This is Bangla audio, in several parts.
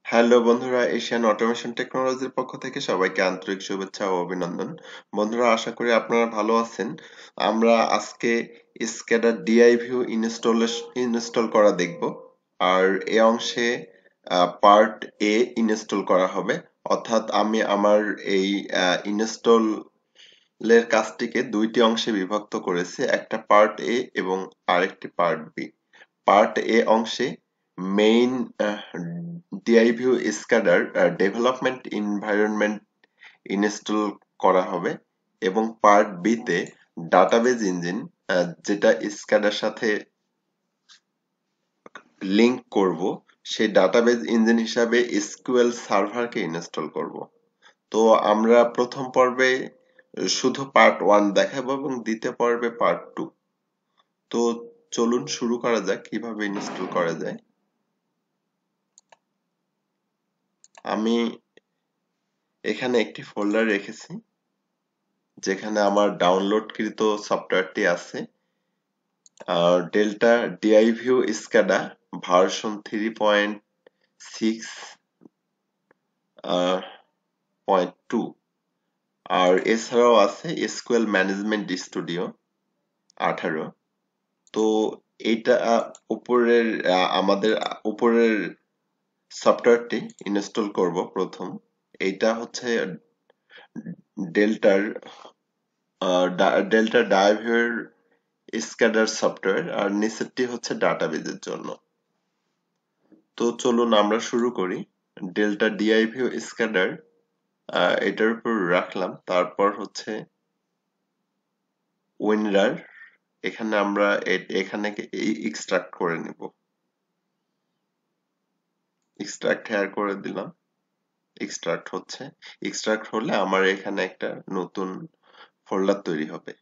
হ্যালো বন্ধুরা, এশিয়ান অটোমেশন টেকনোলজির পক্ষ থেকে সবাইকে আন্তরিক শুভেচ্ছা ও অভিনন্দন। বন্ধুরা, আশা করি আপনারা ভালো আছেন। আমরা আজকে স্ক্যাডা ডিআই ভিউ ইনস্টল করা দেখব। আর এই অংশে পার্ট এ ইনস্টল করা হবে। অর্থাৎ আমি আমার এই ইনস্টলের কাজটিকে দুইটি অংশে বিভক্ত করেছি, একটা পার্ট এ এবং আরেকটি পার্ট বি। পার্ট এ অংশে মেইন ডিআইভিউ স্ক্যাডার ডেভেলপমেন্ট এনভায়রনমেন্ট ইনস্টল করা হবে এবং পার্ট বি তে ডাটাবেজ ইঞ্জিন, যেটা স্ক্যাডার সাথে লিংক করব, সেই ডাটাবেজ ইঞ্জিন হিসাবে এসকিউএল সার্ভারকে ইনস্টল করব। তো আমরা প্রথম পর্বে শুধু পার্ট ওয়ান দেখাবো এবং দ্বিতীয় পর্বে পার্ট টু। তো চলুন শুরু করা যাক কিভাবে ইনস্টল করা যায়। আমি এখানে একটি ফোল্ডার রেখেছি যেখানে আমার ডাউনলোডকৃত সফটওয়্যারটি আছে, ডেল্টা ডিআইভিউ স্ক্যাডা ভার্সন 3.6.2। আর এছাড়াও আছে এসকিউএল ম্যানেজমেন্ট স্টুডিও 18। তো এইটা উপরের আমাদের উপরের সফটওয়্যারটি ইনস্টল করব প্রথম। এইটা হচ্ছে ডেল্টার ডেল্টা ডাইভিউর স্ক্যাডার সফটওয়্যার, আর নিচেরটি হচ্ছে ডাটাবেজের জন্য। তো চলুন আমরা শুরু করি। ডেল্টা ডিআইভিউ স্ক্যাডার এটার উপর রাখলাম, তারপর হচ্ছে উইনরার। এখানে আমরা এখানে এক্সট্রাক্ট করে নিব, এক্সট্রাক্ট হেয়ার করে দিলাম। এক্সট্রাক্ট হচ্ছে, এক্সট্রাক্ট হলে আমার এখানে একটা নতুন ফোল্ডার তৈরি হবে।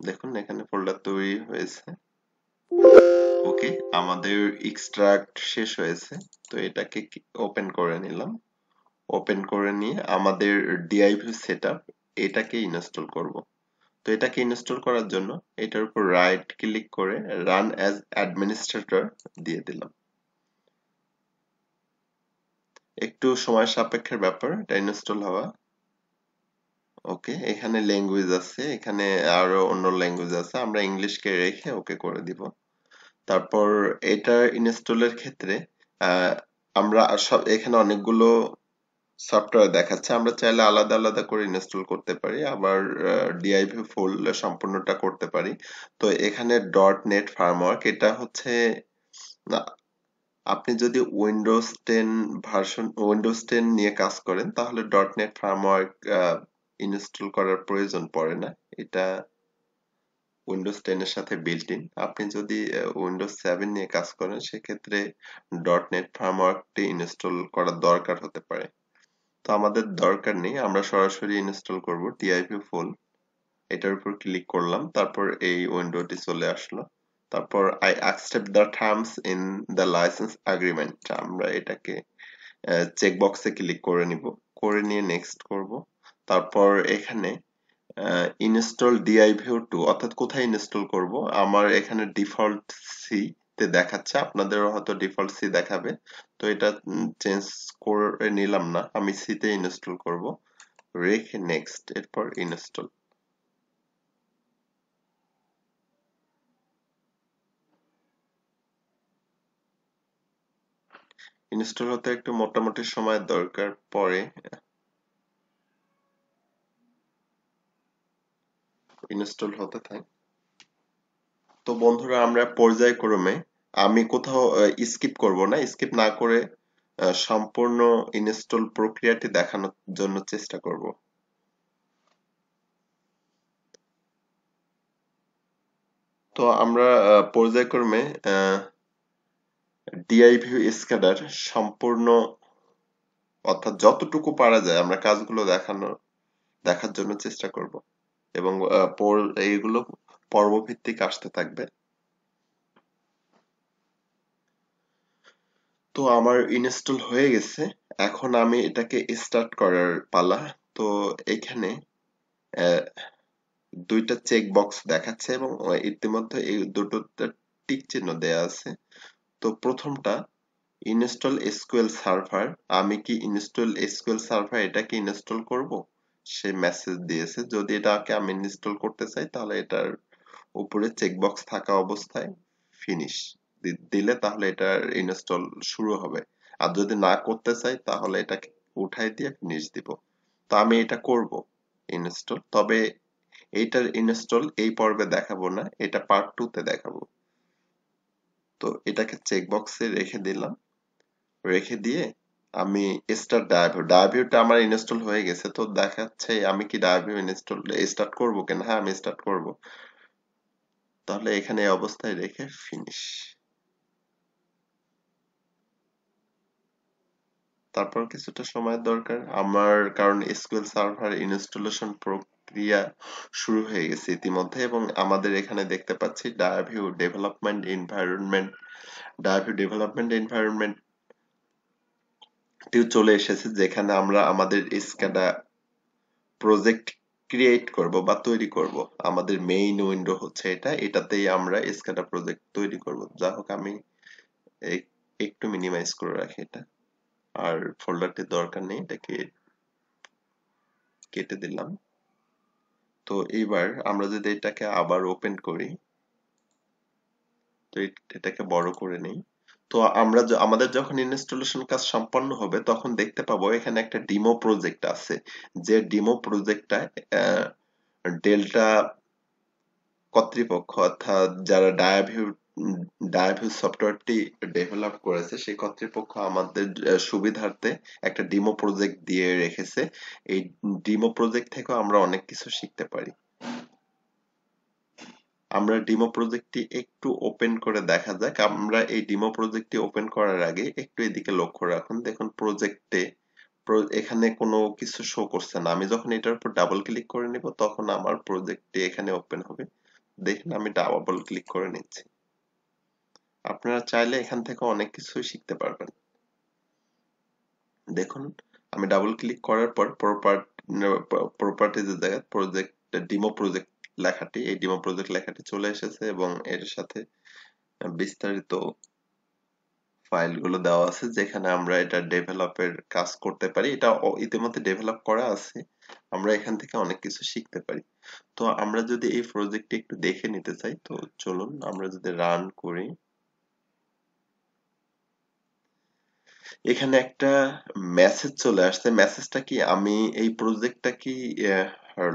দেখুন এখানে ফোল্ডার তৈরি হয়েছে। ওকে, আমাদের এক্সট্রাক্ট শেষ হয়েছে। তো এটাকে ওপেন করে নিলাম। ওপেন করে নিয়ে আমাদের ডিআইভিউ সেটআপ এটাকে ইনস্টল করব। তো এটাকে ইনস্টল করার জন্য এটার উপর রাইট ক্লিক করে রান অ্যাজ অ্যাডমিনিস্ট্রেটর দিয়ে দিলাম। একটু সময় সাপেক্ষের ব্যাপার এটা ইনস্টল হওয়া। ওকে, এখানে ল্যাঙ্গুয়েজ আছে, এখানে আরো অন্য ল্যাঙ্গুয়েজ আছে, আমরা ইংলিশকে রেখে ওকে করে দিব। তারপর এটা ইনস্টলের ক্ষেত্রে আহ, আমরা সব এখানে অনেকগুলো সফটওয়্যার দেখাচ্ছে, আমরা চাইলে আলাদা আলাদা করে ইনস্টল করতে পারি, আবার ডিআইভি ফুল সম্পূর্ণটা করতে পারি। তো এখানে ডট নেট ফার্মওয়ার্ক এটা হচ্ছে, না, আপনি যদি উইন্ডোজ 10 নিয়ে কাজ করেন তাহলে ডট নেট ফার্মওয়ার্ক ইনস্টল করার প্রয়োজন পড়ে না। এটা উইন্ডোজ 10 এর সাথে বিল্ট ইন। আপনি যদি উইন্ডোজ 7 নিয়ে কাজ করেন সেক্ষেত্রে ডট নেট ফার্মওয়ার্কটি ইনস্টল করার দরকার হতে পারে। তো আমাদের দরকার নেই, আমরা সরাসরি ইনস্টল করব টিআইভি ফুল। এটার উপর ক্লিক করলাম, তারপর এই উইন্ডোটি চলে আসলো। তারপর I accept the terms in the licence agreement, আমরা এটাকে চেক বক্সে ক্লিক করে নিব। করে নিয়ে নেক্সট করব। তারপর এখানে ইনস্টল ডিআইভিউ 2, অর্থাৎ কোথায় ইনস্টল করব। আমার এখানে ডিফল্ট সি তে দেখাচ্ছে, আপনাদেরও হয়তো ডিফল্ট সি দেখাবে। তো এটা চেঞ্জ করে নিলাম না, আমি সি তে ইনস্টল করব। রেখে নেক্সট, এরপর ইনস্টল। ইনস্টল হতে একটু মোটামুটি সময় দরকার পড়ে। ইনস্টল হতে থাকে। তো বন্ধুরা, আমরা পর্যায়ক্রমে, আমি কোথাও স্কিপ করব না, স্কিপ না করে সম্পূর্ণ ইনস্টল প্রক্রিয়াটি দেখানোর জন্য চেষ্টা করব। তো আমরা পর্যায়ক্রমে ডিআইভিউ স্ক্যাডার সম্পূর্ণ, অর্থাৎ যতটুকু পারা যায় আমরা কাজগুলো দেখার জন্য চেষ্টা করব, এবং এইগুলো পর্বভিত্তিক আসতে থাকবে। তো আমার ইনস্টল হয়ে গেছে, এখন আমি এটাকে স্টার্ট করার পালা। তো এখানে আহ, দুইটা চেক বক্স দেখাচ্ছে এবং ইতিমধ্যে এই দুটো টিক চিহ্ন দেয়া আছে। তো প্রথমটা ইনস্টল এসকিউএল সার্ভার, আমি কি ইনস্টল এসকিউএল সার্ভার এটাকে ইনস্টল করব? সে মেসেজ দিয়েছে। যদি এটাকে আমি ইনস্টল করতে চাই তাহলে এটার উপরে চেকবক্স থাকা অবস্থায় ফিনিশ দিলে তাহলে এটার ইনস্টল শুরু হবে। আর যদি না করতে চাই তাহলে এটাকে উঠাই দিয়ে ফিনিশ দিব। তো আমি এটা করব ইনস্টল, তবে এইটার ইনস্টল এই পর্বে দেখাবো না, এটা পার্ট 2 তে দেখাবো। তো এটাকে চেকবক্সে রেখে দিলাম, রেখে দিয়ে আমি স্টার্ট ডায়াভিউটা আমার ইনস্টল হয়ে গেছে। তো দেখাচ্ছে আমি কি ডায়াভিউ ইনস্টল স্টার্ট করব কিনা। হ্যাঁ, আমি স্টার্ট করব। তাহলে এখানে এই অবস্থায় রেখে ফিনিশ। তারপর কিছুটা সময়ের দরকার আমার, কারণ এসকিউএল সার্ভার ইনস্টলেশন প্রক্রিয়া শুরু হয়ে গেছে ইতিমধ্যে, এবং আমাদের এখানে দেখতে পাচ্ছি ডায়াভিউ ডেভেলপমেন্ট এনভায়রনমেন্ট চলে এসেছে, যেখানে আমরা আমাদের স্ক্যাডা প্রজেক্ট ক্রিয়েট করব বা তৈরি করব। আমাদের মেইন উইন্ডো হচ্ছে এটাতেই আমরা স্ক্যাডা প্রজেক্ট তৈরি করব। যা হোক, আমি একটু মিনিমাইজ করে রাখি এটা, আর ফোল্ডারটির দরকার নেই, এটাকে কেটে দিলাম। তো এইবার আমরা যদি এটাকে আবার ওপেন করি, তো এটাকে বড় করে নেই। তো আমরা আমাদের যখন ইনস্টলেশন কাজ সম্পন্ন হবে তখন দেখতে পাবো এখানে একটা ডিমো প্রজেক্ট আছে, যে ডিমো প্রজেক্টটা ডেল্টা কর্তৃপক্ষ, অর্থাৎ যারা ডায়াভিউ সফটওয়্যারটি ডেভেলপ করেছে সেই কর্তৃপক্ষ আমাদের সুবিধার্থে একটা ডিমো প্রজেক্ট দিয়ে রেখেছে। এই ডিমো প্রজেক্ট থেকেও আমরা অনেক কিছু শিখতে পারি। আমরা ডিমো প্রজেক্টটি একটু ওপেন করে দেখা যাক। আমরা এই ডিমো প্রজেক্টটি ওপেন করার আগে একটু এদিকে লক্ষ্য রাখুন। দেখুন প্রজেক্টে এখানে কোনো কিছু শো করছে না। আমি যখন এটার উপর ডাবল ক্লিক করে নিব তখন আমার প্রজেক্টটি এখানে ওপেন হবে। দেখুন আমি ডাবল ক্লিক করে নিচ্ছি। আপনারা চাইলে এখান থেকে অনেক কিছুই শিখতে পারবেন। দেখুন আমি ডাবল ক্লিক করার পর প্রপার্টিজের জায়গায় ডিমো প্রজেক্ট লেখাটি, এই ডিমো প্রজেক্ট লেখাটি চলে এসেছে, এবং এর সাথে বিস্তারিত ফাইলগুলো দেওয়া আছে যেখানে আমরা এটা ডেভেলপের কাজ করতে পারি। এটা ইতিমধ্যে ডেভেলপ করা আছে, আমরা এখান থেকে অনেক কিছু শিখতে পারি। তো আমরা যদি এই প্রজেক্টটি একটু দেখে নিতে চাই, তো চলুন আমরা যদি রান করি, এখানে একটা মেসেজ চলে আসছে। মেসেজটা কি, আমি এই প্রজেক্টটা কি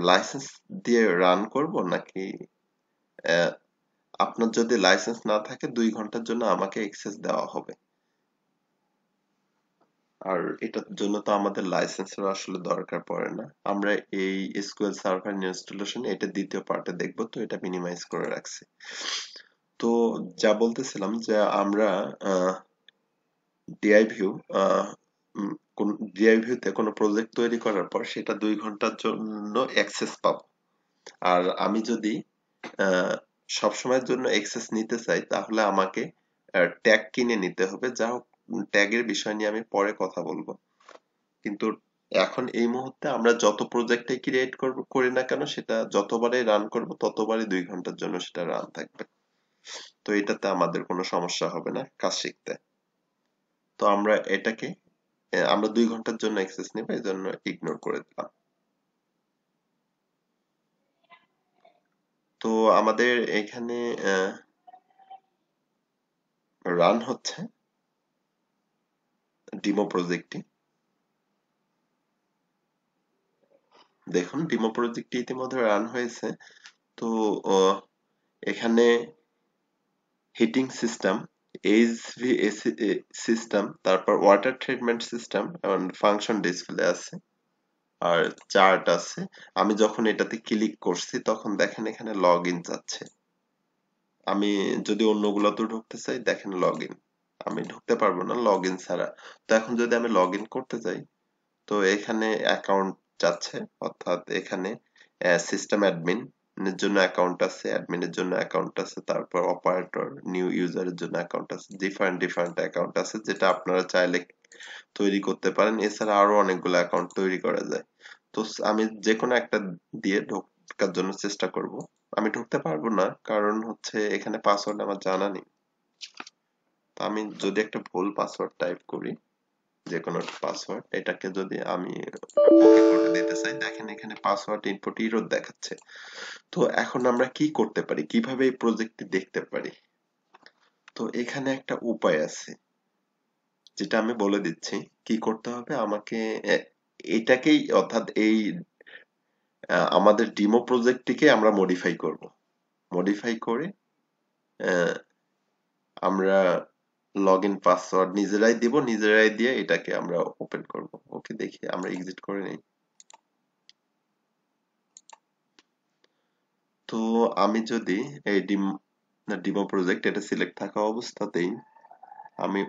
লাইসেন্স দিয়ে রান করব নাকি আপনার যদি লাইসেন্স না থাকে 2 ঘন্টার জন্য আমাকে অ্যাক্সেস দেওয়া হবে। আর এটার জন্য তো আমাদের লাইসেন্সের আসলে দরকার পড়ে না। আমরা এই এসকিউএল সার্ভার ইনস্টলেশন এটা দ্বিতীয় পার্টে দেখবো, তো এটা মিনিমাইজ করে রাখছি। তো যা বলতেছিলাম যে আমরা ডিআই ভিউ ডিআই ভিউতে কোনো প্রজেক্ট তৈরি করার পর সেটা 2 ঘন্টার জন্য অ্যাক্সেস পাবো। আর আমি যদি সবসময়ের জন্য অ্যাক্সেস নিতে চাই তাহলে আমাকে ট্যাগ কিনে নিতে হবে। যা হোক, ট্যাগের বিষয় নিয়ে আমি পরে কথা বলবো। কিন্তু এখন এই মুহূর্তে আমরা যত প্রজেক্টে ক্রিয়েট করি না কেন, সেটা যতবারই রান করব ততবারই 2 ঘন্টার জন্য সেটা রান থাকবে। তো এটাতে আমাদের কোনো সমস্যা হবে না কাজ শিখতে। তো আমরা এটাকে আমরা 2 ঘন্টার জন্য অ্যাক্সেস নেব, এই জন্য ইগনোর করে দিলাম। তো আমাদের এখানে রান হচ্ছে ডিমো প্রজেক্টটি। দেখুন ডিমো প্রজেক্টটি ইতিমধ্যে রান হয়েছে। তো এখানে হিটিং সিস্টেম, এইচভিএসি সিস্টেম, তারপর ওয়াটার ট্রিটমেন্ট সিস্টেম এবং ফাংশন ডিসপ্লে আছে, আর চার্ট আছে। আমি যখন এটাতে ক্লিক করছি তখন দেখেন এখানে লগ ইন যাচ্ছে। আমি যদি অন্যগুলোতে ঢুকতে চাই, দেখেন লগ ইন, আমি ঢুকতে পারবো না লগ ইন ছাড়া। তো এখন যদি আমি লগ ইন করতে চাই, তো এখানে অ্যাকাউন্ট যাচ্ছে, অর্থাৎ এখানে সিস্টেম অ্যাডমিন এর জন্য অ্যাকাউন্ট আছে, অ্যাডমিনের জন্য অ্যাকাউন্ট আছে, তারপর অপারেটর নিউ ইউজারের জন্য অ্যাকাউন্ট আছে, ডিফারেন্ট ডিফারেন্ট অ্যাকাউন্ট আছে, যেটা আপনারা চাইলে তৈরি করতে পারেন। এছাড়া আরো অনেকগুলো অ্যাকাউন্ট তৈরি করা যায়। তো আমি যে কোনো একটা দিয়ে ঢোকার জন্য চেষ্টা করব। আমি ঢুকতে পারবো না, কারণ হচ্ছে এখানে পাসওয়ার্ড আমার জানা নেই। আমি যদি একটা ভুল পাসওয়ার্ড টাইপ করি, যে কোনো পাসওয়ার্ড, এটাকে যদি আমি ওকে করে দিতে চাই, দেখেন এখানে পাসওয়ার্ড ইনপুট এরর দেখাচ্ছে। তো এখন আমরা কি করতে পারি, কিভাবে এই প্রজেক্টটি দেখতে পারি? তো এখানে একটা উপায় আছে, যেটা আমি বলে দিচ্ছি। কি করতে হবে আমাকে, এটাকেই অর্থাৎ এই আমাদের ডিমো প্রজেক্টটিকে আমরা মডিফাই করব। মডিফাই করে আহ, আমরা লগ ইন পাসওয়ার্ড নিজেরাই দিব, নিজেরাই দিয়ে এটাকে আমরা ওপেন করব। ওকে, দেখি আমরা এক্সিট করে নেই। তো আমি যদি এই ডিমো প্রজেক্ট এটা সিলেক্ট থাকা অবস্থাতেই আমি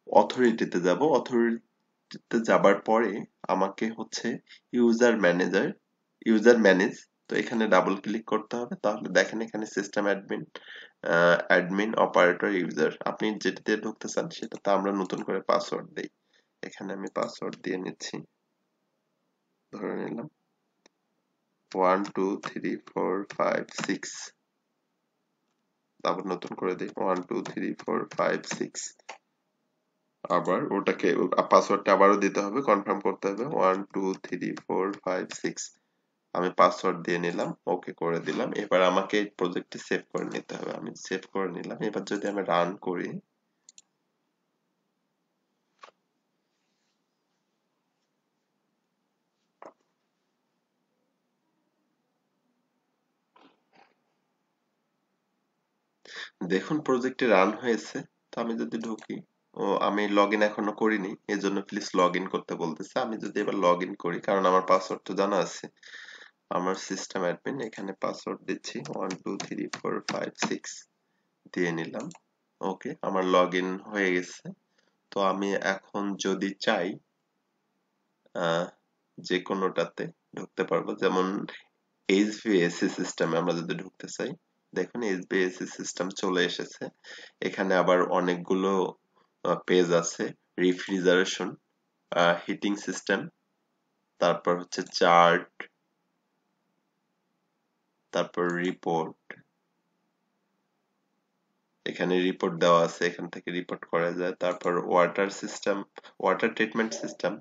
অথরিটিতে যাব। অথরিটিতে যাবার পরে আমাকে হচ্ছে ইউজার ম্যানেজ, তো এখানে ডাবল ক্লিক করতে হবে। তাহলে দেখেন এখানে system admin, admin, operator, user, আপনি যেটা দিয়ে ঢুকতে চান সেটাতে আমরা নতুন করে পাসওয়ার্ড দেই। এখানে আমি পাসওয়ার্ড দিয়ে নিচ্ছি, ধরে নিলাম 1 2 3 4 5 6। আবার নতুন করে দিই 1 2 3 4 5 6। আবার ওটাকে পাসওয়ার্ডটা আবারও দিতে হবে, কনফার্ম করতে হবে 1 2 3 4 5 6। আমি পাসওয়ার্ড দিয়ে নিলাম, ওকে করে দিলাম। এবার আমাকে এই প্রজেক্টটি সেভ করে নিতে হবে। আমি সেভ করে নিলাম। এবার যদি আমি রান করি, দেখুন প্রজেক্টটি রান হয়েছে। তো আমি যদি ঢুকি, ও আমি লগ ইন এখনো করিনি, এজন্য প্লিজ লগ ইন করতে বলতেছে। আমি যদি এবার লগ ইন করি, কারণ আমার পাসওয়ার্ড তো জানা আছে, আমার সিস্টেম অ্যাডমিন, এখানে পাসওয়ার্ড দিচ্ছি 1 2 3 4 5 6 দিয়ে নিলাম। ওকে, আমার লগ ইন হয়ে গেছে। তো আমি এখন যদি চাই আহ, যে কোনোটাতে ঢুকতে পারবো, যেমন এইচভিএসি সিস্টেমে আমরা যদি ঢুকতে চাই, দেখুন এইচভিএসি সিস্টেম চলে এসেছে। এখানে আবার অনেকগুলো পেজ আছে। রেফ্রিজারেশন, হিটিং সিস্টেম, তারপর হচ্ছে চার্ট, তারপর রিপোর্ট, এখানে রিপোর্ট দেওয়া আছে, এখান থেকে রিপোর্ট করা যায়। তারপর water system, water treatment system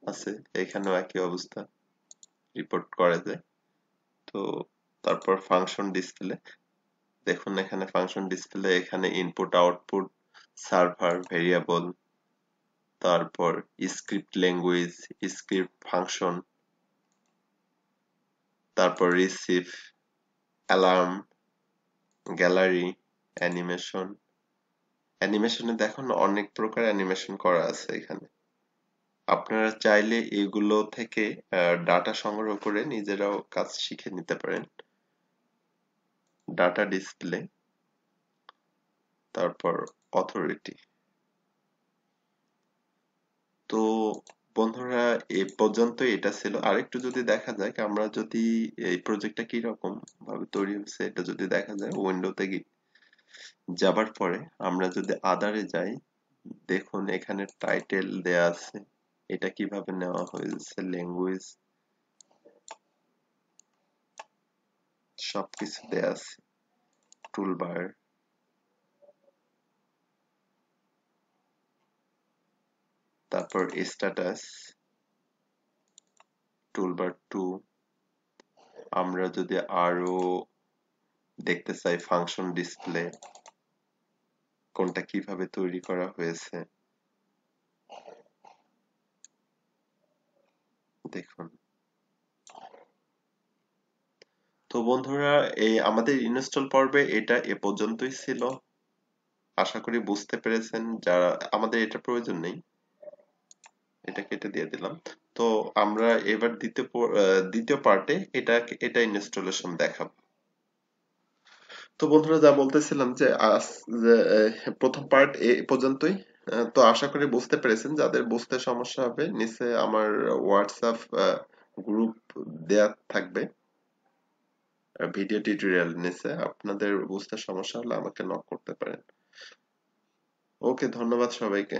আছে, এখানেও একই অবস্থা, রিপোর্ট করা যায়। তো তারপর ফাংশন ডিসপ্লে, দেখুন এখানে ফাংশন ডিসপ্লে, এখানে ইনপুট আউটপুট, সার্ভার ভেরিয়েবল, তারপর স্ক্রিপ্ট ল্যাঙ্গুয়েজ, স্ক্রিপ্ট ফাংশন, তারপর রিসিভ, অ্যালার্ম, গ্যালারি, অ্যানিমেশন। অ্যানিমেশনে দেখুন অনেক প্রকার অ্যানিমেশন করা আছে এখানে। আপনারা চাইলে এগুলো থেকে ডাটা সংগ্রহ করে নিজেরাও কাজ শিখে নিতে পারেন। ডাটা ডিসপ্লে, তারপর অথরিটি। তো বন্ধুরা, এ পর্যন্ত এটা ছিল। আরেকটু যদি দেখা যায়, আমরা যদি এই প্রজেক্টটা কি রকম ভাবে তৈরি হয়েছে এটা যদি দেখা যায়, উইন্ডোতে যাবার পরে আমরা যদি আদারে যাই, দেখুন এখানে টাইটেল দেয়া আছে, এটা কিভাবে নেওয়া হয়েছে, ল্যাঙ্গুয়েজ, সবকিছু দেয়া আছে। টুলবার, তারপর স্ট্যাটাস, টুলবার 2। আমরা যদি আরো দেখতে চাই ফাংশন ডিসপ্লে, কোনটা কিভাবে তৈরি করা হয়েছে, দেখুন। তো বন্ধুরা, এই আমাদের ইনস্টল পর্বে এটা এ পর্যন্তই ছিল। আশা করি বুঝতে পেরেছেন। যারা, আমাদের এটা প্রয়োজন নেই, এটা কেটে দিয়ে দিলাম। তো আমরা এবার দ্বিতীয় পার্টে এটা ইনস্টলেশন দেখাবো। তো বন্ধুরা, যা বলতেছিলাম যে প্রথম পার্ট এ পর্যন্তই। তো আশা করি বুঝতে পেরেছেন। যাদের বুঝতে সমস্যা হবে, নিচে আমার হোয়াটসঅ্যাপ গ্রুপ দেয়া থাকবে ভিডিও টিউটোরিয়াল নিচে। আপনাদের বুঝতে সমস্যা হলে আমাকে নক করতে পারেন। ওকে, ধন্যবাদ সবাইকে।